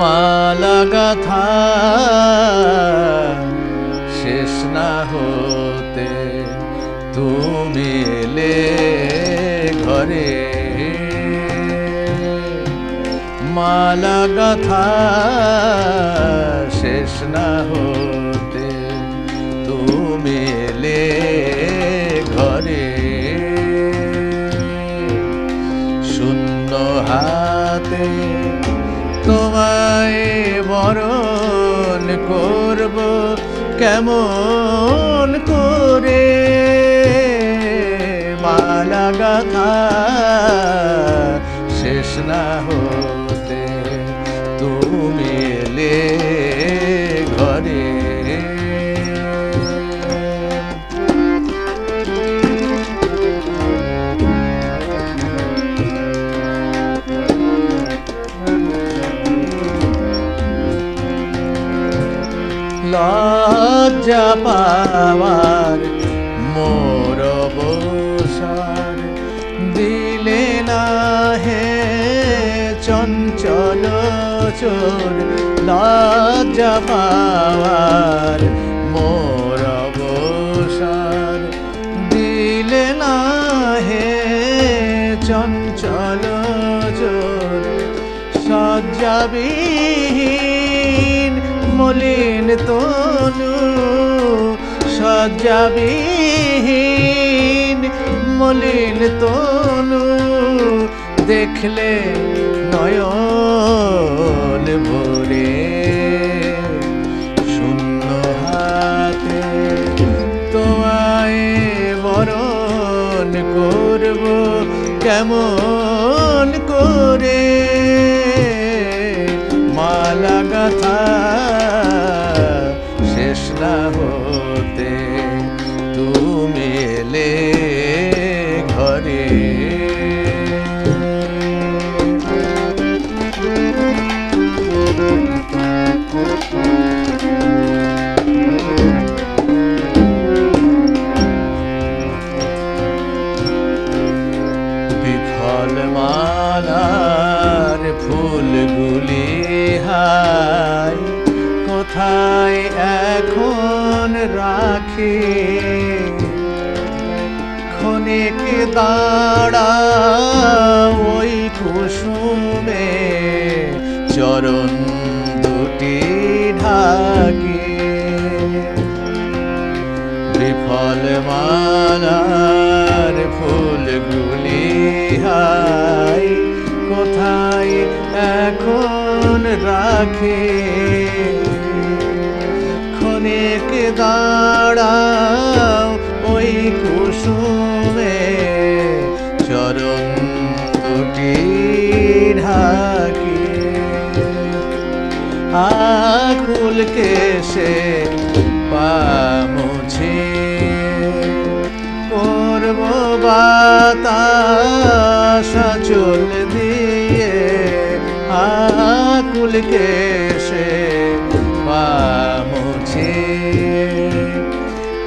মালা গাথা শেষ না হতে তুমি এলে ঘরে, মালা গাথা শেষ না হতে তুমি এলে ঘরে, শূন্য হাতে তোমায় বরণ করব কেমন করে, মালা গাথা শেষ না হতে তুমি এলে ঘরে। লজ্জা পাওয়ার মোর অবসর দিলে না হে চঞ্চল চোর, লজ্জা পাওয়ার মোর অবসর দিলে না হে চঞ্চল চোর, শয্যাবিহীন মলিন তনু, শয্যাবিহীন মলিন তনু দেখলে নয়ন ভরে, শূন্য হাতে তোমায় বরণ করব কেমন করে, মালা গাথা শেষ না হতে তুমি এলে ঘরে। বিফল মালার ফুলগুলি হায় কোথায় এখন রাখি, ক্ষণিক দাঁড়া ওই কুসুমে চরণ দুটি ঢাকি, বিফল মালার ফুলগুলি হায় কোথায় এখন রাখি, ক্ষণিক দাঁড়াও ওই কুসুমে চরণ দুটি ঢাকি, আকুল কেশে পা মুছে করব বাতাস আঁচল দিয়ে, আকুল কেশে পা মুছে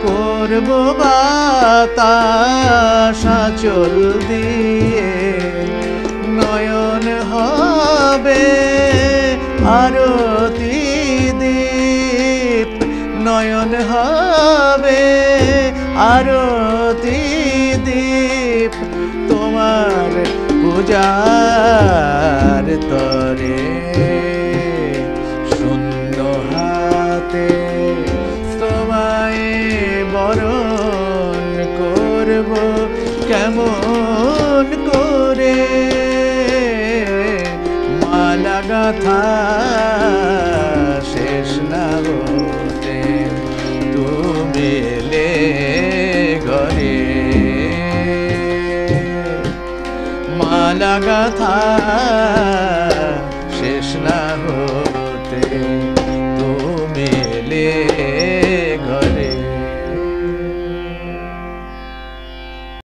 করব বাতাস আঁচল দিয়ে, নয়ন হবে আরতি দীপ, নয়ন হবে আরতি দীপ তোমার পূজার তরে, শূন্য হাতে তোমায় বরণ করব কেমন করে, মালা গাথা শেষ না হতে তুমি এলে ঘরে, মালা গাথা শেষ না হতে